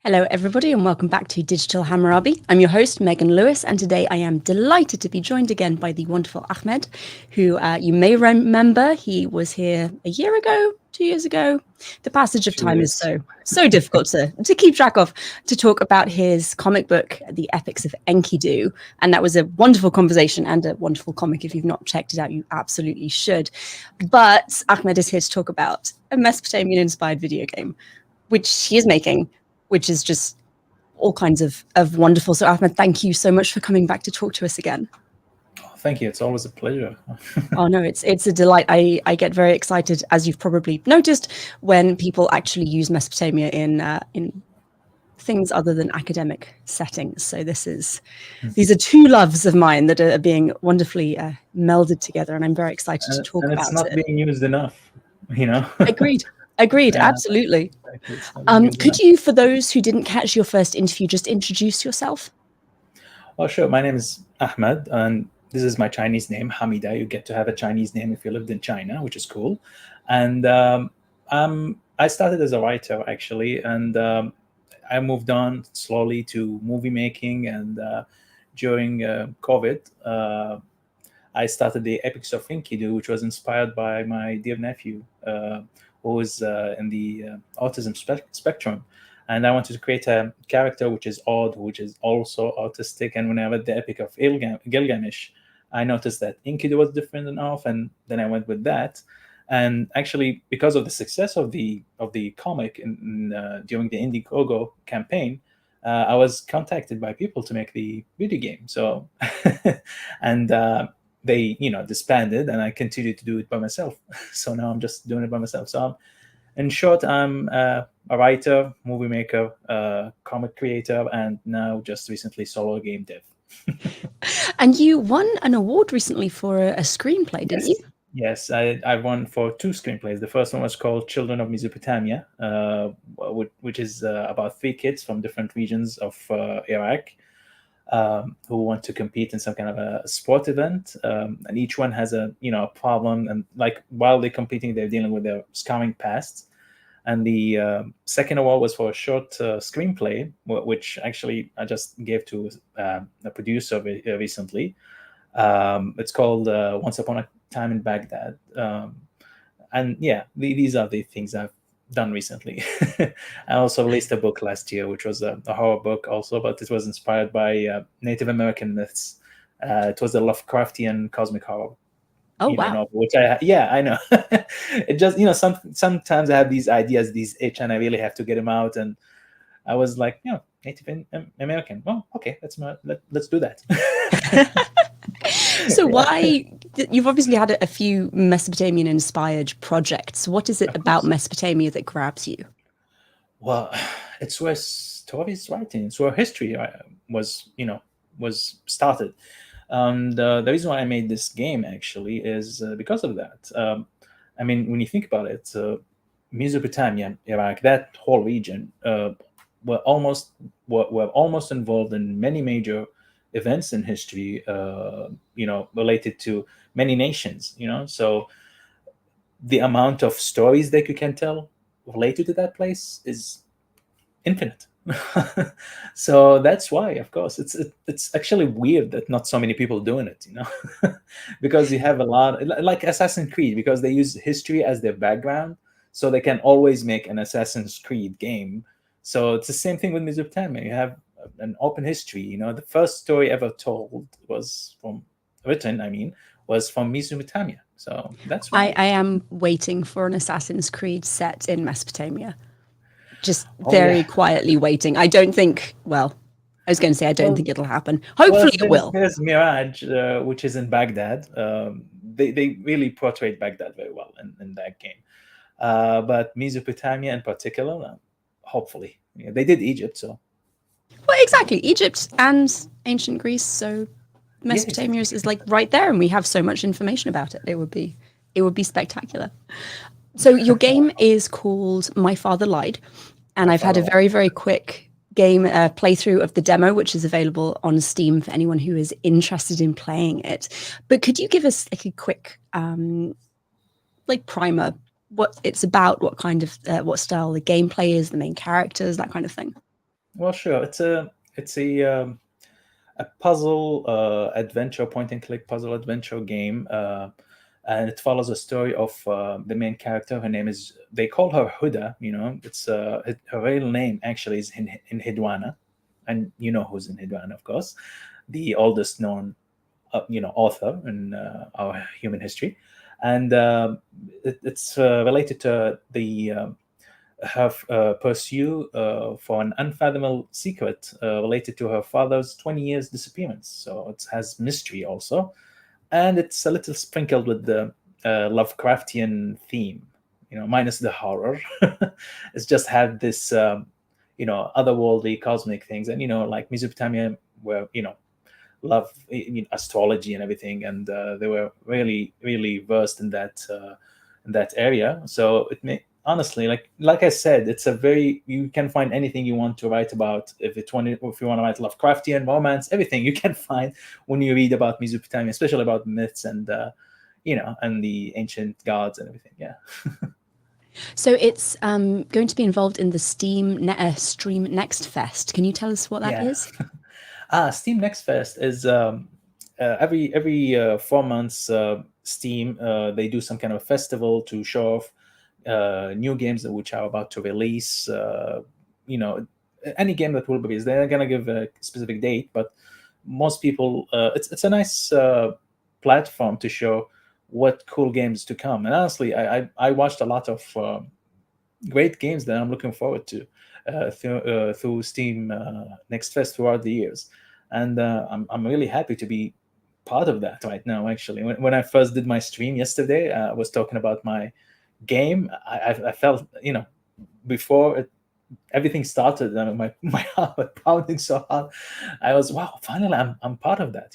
Hello, everybody, and welcome back to Digital Hammurabi. I'm your host, Megan Lewis, and today I am delighted to be joined again by the wonderful Ahmed, who you may remember. He was here a year ago, 2 years ago. The passage of time is so difficult to keep track of, to talk about his comic book, The Epics of Enkidu. And that was a wonderful conversation and a wonderful comic. If you've not checked it out, you absolutely should. But Ahmed is here to talk about a Mesopotamian-inspired video game, which he is making, which is just all kinds of wonderful. So Ahmed, thank you so much for coming back to talk to us again. Oh, thank you. It's always a pleasure. Oh no, it's a delight. I get very excited, as you've probably noticed, when people actually use Mesopotamia in things other than academic settings. So these are two loves of mine that are being wonderfully melded together, and I'm very excited to talk about it. And it's not being used enough, you know. Agreed, yeah, absolutely. Could you, for those who didn't catch your first interview, just introduce yourself? Oh, sure. My name is Ahmed, and this is my Chinese name, Hamida. You get to have a Chinese name if you lived in China, which is cool. And I started as a writer, actually, and I moved on slowly to movie making. And during COVID, I started the Epics of Enkidu, which was inspired by my dear nephew, who is in the autism spectrum. And I wanted to create a character which is odd, which is also autistic. And when I read the Epic of Gilgamesh, I noticed that Enkidu was different enough, and then I went with that. And actually, because of the success of the comic during the Indiegogo campaign, I was contacted by people to make the video game. So, and they, disbanded, and I continued to do it by myself. So now I'm just doing it by myself. So in short, I'm a writer, movie maker, comic creator, and now just recently solo game dev. And you won an award recently for a screenplay, didn't you? Yes, I won for 2 screenplays. The first one was called Children of Mesopotamia, which is about 3 kids from different regions of Iraq, who want to compete in some kind of a sport event, and each one has a problem, and like while they're competing, they're dealing with their scarring past. And the second award was for a short screenplay, which actually I just gave to a producer recently. It's called Once Upon a Time in Baghdad, and yeah, these are the things I've done recently. I also released a book last year, which was a horror book also, but it was inspired by Native American myths. It was a Lovecraftian cosmic horror. Oh, wow. Novel, which I know. It just, sometimes I have these ideas, these itch, and I really have to get them out. And I was like, Native American. Well, okay, let's do that. So why, you've obviously had a few Mesopotamian-inspired projects. What is it about Mesopotamia that grabs you? Well, it's where stories writing, it's where history was started. The reason why I made this game actually is because of that. I mean, when you think about it, Mesopotamia, Iraq, that whole region were almost involved in many major events in history, related to many nations. So the amount of stories that you can tell related to that place is infinite. So that's why, of course, it's actually weird that not so many people doing it, because you have a lot, like Assassin's Creed, because they use history as their background, so they can always make an Assassin's Creed game. So it's the same thing with Mesopotamia. You have an open history. The first story ever told was from Mesopotamia. So that's why I am waiting for an Assassin's Creed set in Mesopotamia. Just very quietly waiting. I don't think, I was going to say I don't think it'll happen. Hopefully it will. There's Mirage, which is in Baghdad. They really portrayed Baghdad very well in that game. But Mesopotamia in particular, hopefully. They did Egypt, so. Well, exactly. Egypt and ancient Greece. So Mesopotamia is like right there, and we have so much information about it. It would be spectacular. So your game is called My Father Lied, and I've had a very, very quick game playthrough of the demo, which is available on Steam for anyone who is interested in playing it. But could you give us like a quick primer, what it's about, what kind of what style the gameplay is, the main characters, that kind of thing? Well, sure. It's a puzzle adventure, point and click puzzle adventure game, and it follows a story of the main character. Her name is, they call her Huda. It's her real name actually is in Hidwana, and you know who's in Hidwana, of course, the oldest known author in our human history, and it's related to the have pursue for an unfathomable secret related to her father's 20 years disappearance. So it has mystery also, and it's a little sprinkled with the Lovecraftian theme, minus the horror. It's just had this, otherworldly cosmic things, and like Mesopotamia, where love astrology and everything, and they were really really versed in that area. So it may honestly, like I said, it's a very, you can find anything you want to write about. If you want to write Lovecraftian romance, everything you can find when you read about Mesopotamia, especially about myths and and the ancient gods and everything. Yeah. So it's going to be involved in the Stream Next Fest. Can you tell us what that Yeah. is? Steam Next Fest is every 4 months. Steam, they do some kind of festival to show off new games which are about to release. Any game that will be released, they're gonna give a specific date, but most people, it's a nice platform to show what cool games to come. And honestly, I watched a lot of great games that I'm looking forward to through Steam Next Fest throughout the years, and I'm really happy to be part of that right now. Actually, when I first did my stream yesterday, I was talking about my game. I felt, before everything started, my heart was pounding so hard. I was, wow, finally I'm part of that.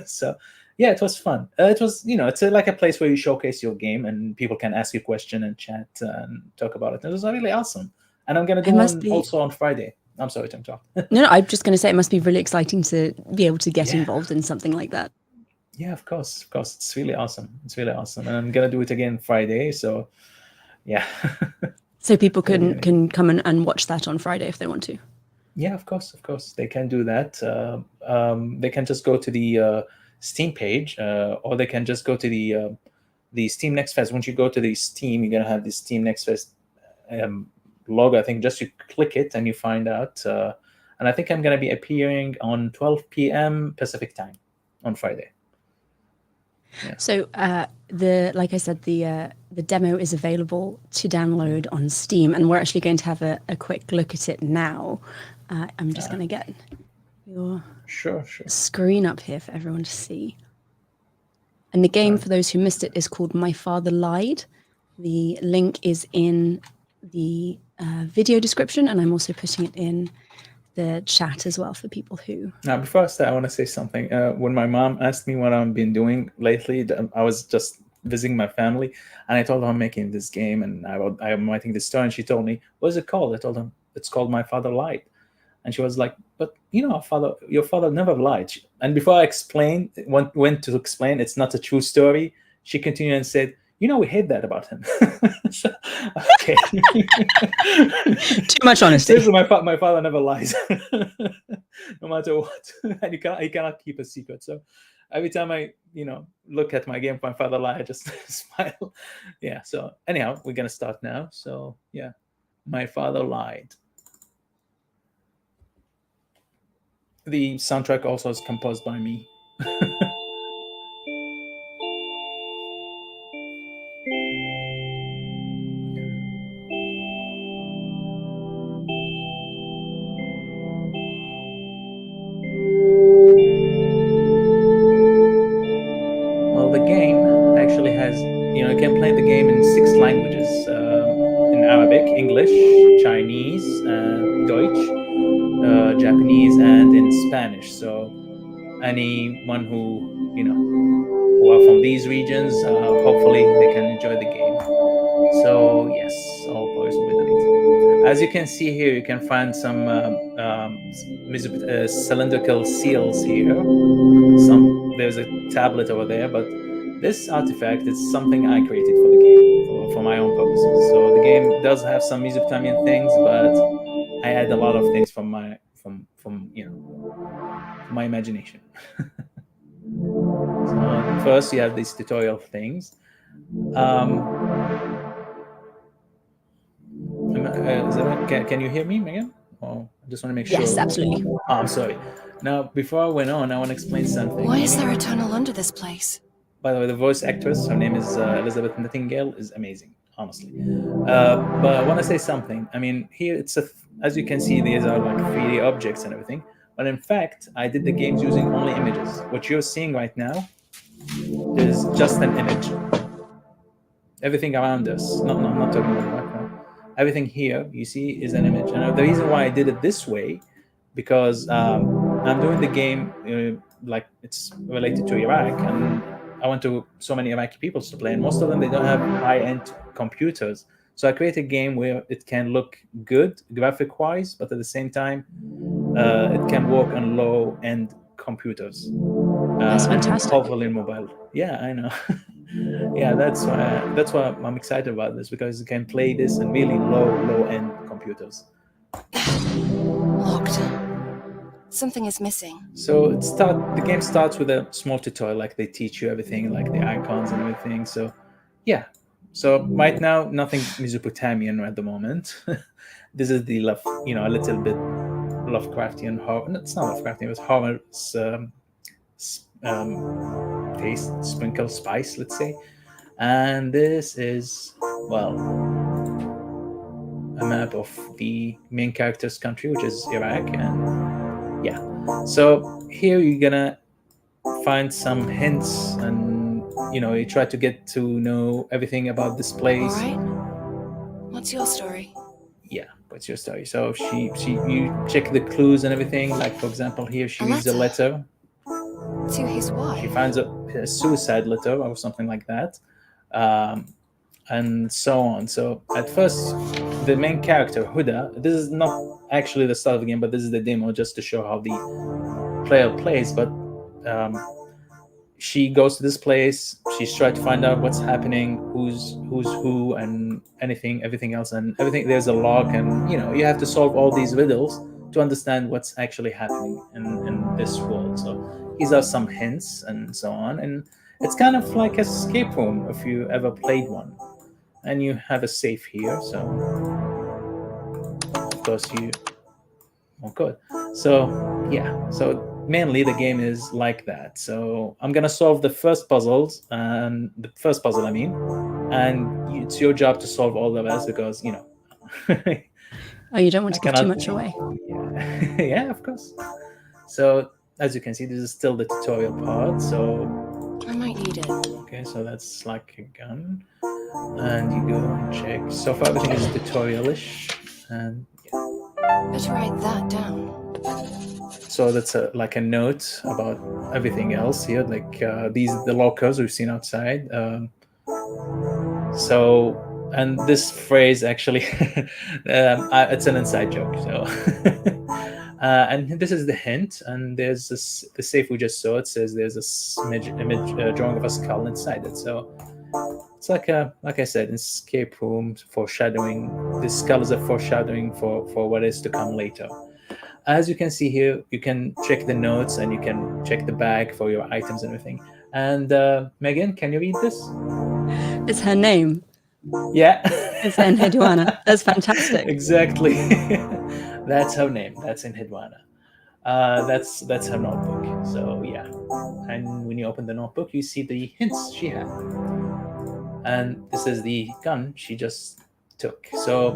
So yeah, it was fun. It was, it's like a place where you showcase your game and people can ask you question and chat and talk about it. It was really awesome. And I'm gonna do one also on Friday. I'm sorry to interrupt. No, I'm just going to say it must be really exciting to be able to get Yeah. involved in something like that. Yeah, of course. It's really awesome. It's really awesome. And I'm gonna do it again Friday. So yeah. So people can come and watch that on Friday if they want to. Yeah, of course, they can do that. They can just go to the Steam page, or they can just go to the Steam Next Fest. Once you go to the Steam, you're gonna have the Steam Next Fest logo. I think just you click it and you find out. And I think I'm gonna be appearing on 12 p.m. Pacific time on Friday. Yeah. So like I said, the demo is available to download on Steam, and we're actually going to have a quick look at it now. I'm just going to get your screen up here for everyone to see. And the game, for those who missed it, is called My Father Lied. The link is in the video description, and I'm also putting it in the chat as well for people who. Now, before I start, I want to say something. When my mom asked me what I've been doing lately, I was just visiting my family, and I told her I'm making this game and I'm writing this story. And she told me, "What is it called?" I told her it's called My Father Lied, and she was like, "But your father never lied." And before I explained, went to explain, it's not a true story. She continued and said, we hate that about him. So, okay. Too much honesty. My father never lies, no matter what. And he cannot keep a secret. So every time I, look at my game, My Father Lied, I just smile. Yeah. So anyhow, we're gonna start now. So yeah, My Father Lied. The soundtrack also is composed by me. Well, the game actually has, you can play the game in 6 languages, in Arabic, English, Chinese, Deutsch, Japanese, and in Spanish. So anyone who are from these regions, hopefully they can enjoy the game. So yes, all boys will be deleted. As you can see here, you can find some cylindrical seals here. There's a tablet over there, but this artifact is something I created for the game, for my own purposes. So the game does have some Mesopotamian things, but I add a lot of things from my from my imagination. So first you have these tutorial things. Can you hear me, Megan? Oh, I just want to make sure. Yes, absolutely. Oh, I'm sorry. Now, before I went on, I want to explain something. Why is there a tunnel under this place? By the way, the voice actress, her name is Elizabeth Nightingale, is amazing, honestly. But I want to say something. I mean, here as you can see, these are like 3D objects and everything. But in fact, I did the games using only images. What you're seeing right now is just an image. Everything around us, no, I'm not talking about the background. Everything here you see is an image. And the reason why I did it this way, because I'm doing the game like it's related to Iraq, and I want to so many Iraqi people to play, and most of them they don't have high-end computers. So I create a game where it can look good graphic-wise, but at the same time, it can work on low-end computers. That's fantastic. Hopefully mobile. Yeah, I know. Yeah, that's why I'm excited about this, because you can play this in really low-end computers. Locked. Something is missing. So the game starts with a small tutorial, like they teach you everything, like the icons and everything. So yeah. So right now, nothing Mesopotamian at the moment. This is a little bit Lovecraftian horror. It's not Lovecraftian. It was horror taste, sprinkle, spice, let's say. And this is, well, a map of the main character's country, which is Iraq. And yeah, so here you're gonna find some hints, and you try to get to know everything about this place. All right. What's your story? Yeah, what's your story? So you check the clues and everything. Like, for example, here she reads a letter to his wife. She finds a suicide letter or something like that, and so on. So at first, the main character, Huda, this is not actually the start of the game, but this is the demo just to show how the player plays. But she goes to this place. She's trying to find out what's happening, who's who, and everything else, and everything. There's a log, and you have to solve all these riddles to understand what's actually happening in this world. So these are some hints and so on, and it's kind of like an escape room if you ever played one. And you have a safe here, so of course good. So yeah, so mainly the game is like that. So I'm gonna solve the first puzzle, and it's your job to solve all the rest, because Oh, you don't want to give too much away. Yeah. Yeah, of course. So as you can see, this is still the tutorial part. So I might need it. Okay, so that's like a gun, and you go and check. So far everything is tutorial-ish, and yeah. Better write that down. So that's like a note about everything else here, like the lockers we've seen outside. And this phrase actually, it's an inside joke. So, and this is the hint. And there's the safe we just saw. It says there's a image drawing of a skull inside it. So it's like I said, an escape room, foreshadowing. This skull is a foreshadowing for what is to come later. As you can see here, you can check the notes and you can check the bag for your items and everything. And Megan, can you read this? It's her name. Yeah. It's in Hidwana. That's fantastic. Exactly. That's her name. That's in Hidwana. That's her notebook. So yeah. And when you open the notebook, you see the hints she had. And this is the gun she just took. So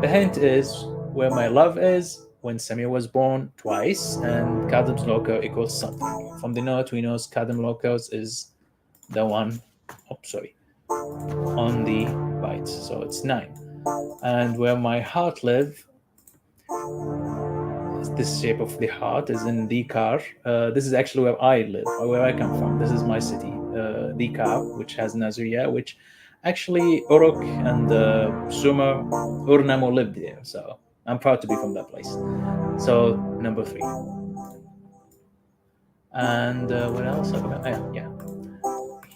the hint is where my love is, when Samir was born, twice, and Kadim's locker equals something. From the note, we know Kadim locus is the one, on the right, so it's 9. And where my heart live, this shape of the heart is in Dikar. This is actually where I live, or where I come from. This is my city, Dikar, which has Naziriya, which actually Uruk and Sumer, Urnamo lived there. So I'm proud to be from that place. So number 3. And what else? Yeah.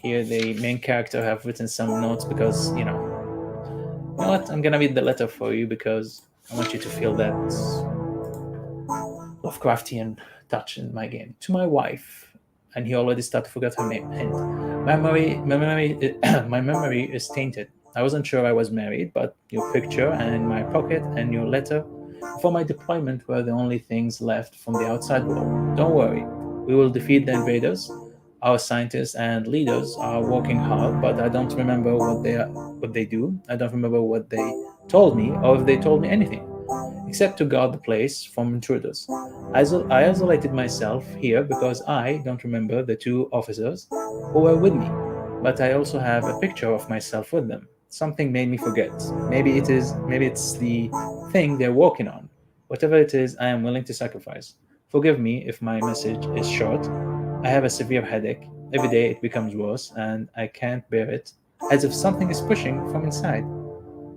Here the main character have written some notes because you know what? I'm gonna read the letter for you because I want you to feel that Lovecraftian touch in my game. To my wife, and he already started to forget her name. Hint. My memory is tainted. I wasn't sure I was married, but your picture and my pocket and your letter for my deployment were the only things left from the outside world. Don't worry, we will defeat the invaders. Our scientists and leaders are working hard, but I don't remember what they do. I don't remember what they told me or if they told me anything except to guard the place from intruders. I isolated myself here because I don't remember the two officers who were with me, but I also have a picture of myself with them. Something made me forget. Maybe it's the thing they're working on. Whatever it is, I am willing to sacrifice. Forgive me if my message is short. I have a severe headache. Every day it becomes worse, and I can't bear it, as if something is pushing from inside.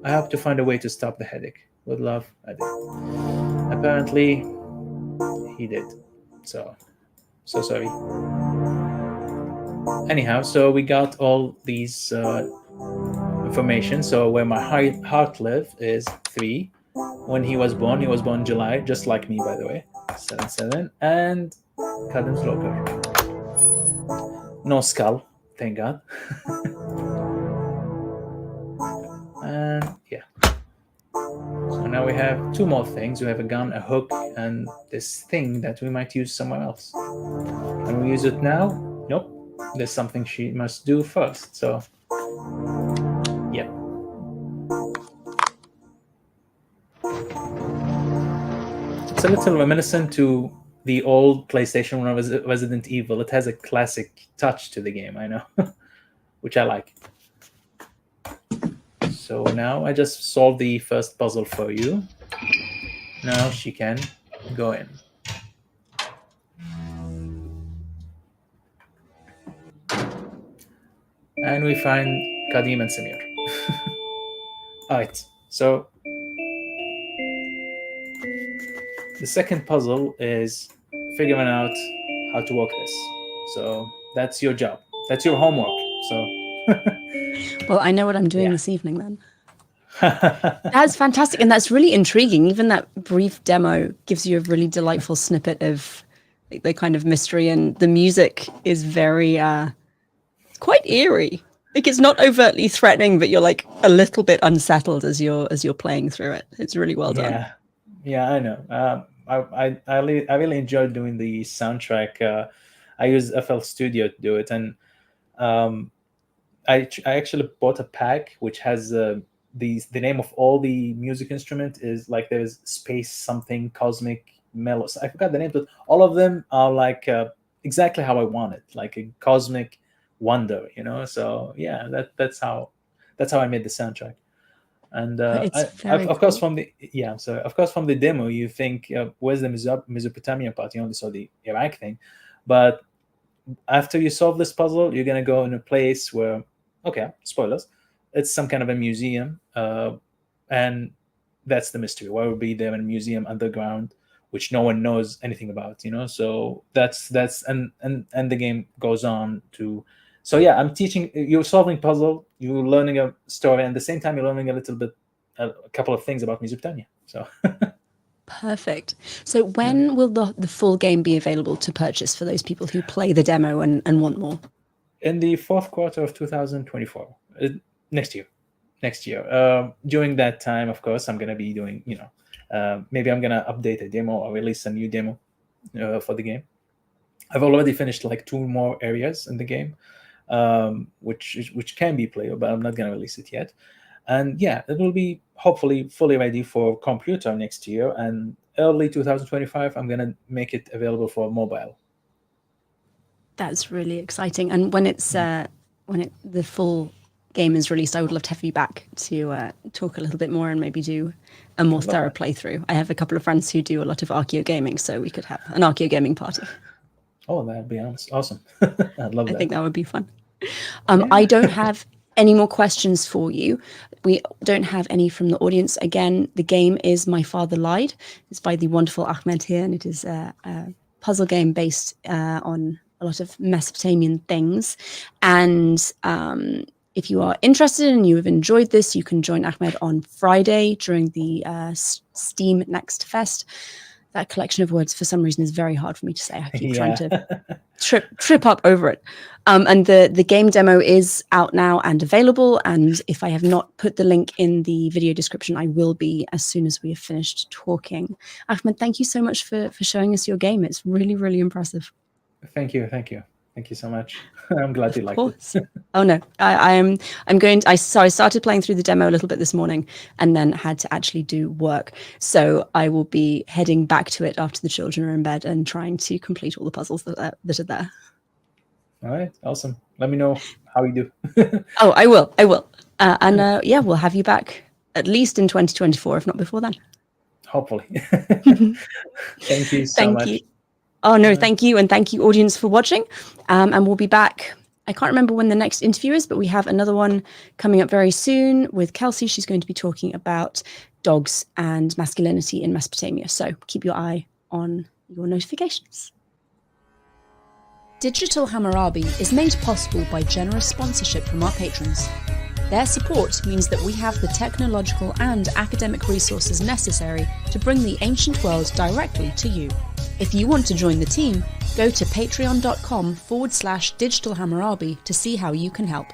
I hope to find a way to stop the headache. With love, Adi. Apparently, he did. So sorry. Anyhow, so we got all these information. So where my heart lived is 3. When he was born July, just like me, by the way. 7-7. And Kadim's Locker. No skull, thank God. And yeah. So now we have 2 more things. We have a gun, a hook, and this thing that we might use somewhere else. Can we use it now? Nope. There's something she must do first. So, yeah. It's a little reminiscent to the old PlayStation 1 Resident Evil. It has a classic touch to the game, I know, which I like. So now I just solved the first puzzle for you. Now she can go in. And we find Kadim and Samir. Alright, so the second puzzle is figuring out how to work this. So that's your job. That's your homework. So Well, I know what I'm doing Yeah. this evening then. That's fantastic. And that's really intriguing. Even that brief demo gives you a really delightful snippet of the kind of mystery, and the music is very quite eerie. Like, it's not overtly threatening, but you're like a little bit unsettled as you're playing through it. It's really well done. Yeah, I know. I really enjoyed doing the soundtrack. I used FL Studio to do it, and I actually bought a pack which has the name of all the music instrument is like there's space something cosmic mellows. I forgot the name, but all of them are like exactly how I want it, like a cosmic wonder, So yeah, that's how I made the soundtrack. And It's very of course, cool. from the demo, you think, where's the Mesopotamian part? You only saw the Iraq thing, but after you solve this puzzle, you're gonna go in a place where, okay, spoilers, it's some kind of a museum, and that's the mystery. Why would be there in a museum underground, which no one knows anything about? So that's and the game goes on to. So yeah, I'm teaching. You're solving puzzle. You're learning a story, and at the same time, you're learning a couple of things about Mesopotamia. So Perfect. So when will the full game be available to purchase for those people who play the demo and want more? in the fourth quarter of 2024, next year. During that time, of course, I'm gonna be doing. Maybe I'm gonna update a demo or release a new demo for the game. I've already finished like 2 more areas in the game, which can be playable, but I'm not gonna release it yet. And yeah, it will be hopefully fully ready for computer next year, and early 2025 I'm gonna make it available for mobile. That's really exciting. And when the full game is released, I would love to have you back to talk a little bit more and maybe do a more thorough playthrough. I have a couple of friends who do a lot of Archeo gaming, so we could have an Archeo gaming party. Oh, that'd be awesome. I'd love that. I think that would be fun. I don't have any more questions for you. We don't have any from the audience. Again, the game is My Father Lied. It's by the wonderful Ahmed here, and it is a puzzle game based on a lot of Mesopotamian things. And if you are interested and you have enjoyed this, you can join Ahmed on Friday during the Steam Next Fest. That collection of words, for some reason, is very hard for me to say. I keep trying to trip up over it. And the game demo is out now and available. And if I have not put the link in the video description, I will be as soon as we have finished talking. Ahmed, thank you so much for showing us your game. It's really, really impressive. Thank you so much. I'm glad you liked it. Oh no, I started playing through the demo a little bit this morning and then had to actually do work. So I will be heading back to it after the children are in bed and trying to complete all the puzzles that are there. All right, awesome. Let me know how you do. Oh, I will. Yeah, we'll have you back at least in 2024, if not before then. Hopefully. Thank you so much. You. Oh, no, thank you. And thank you, audience, for watching. And we'll be back. I can't remember when the next interview is, but we have another one coming up very soon with Kelsey. She's going to be talking about dogs and masculinity in Mesopotamia. So keep your eye on your notifications. Digital Hammurabi is made possible by generous sponsorship from our patrons. Their support means that we have the technological and academic resources necessary to bring the ancient world directly to you. If you want to join the team, go to patreon.com/Digital Hammurabi to see how you can help.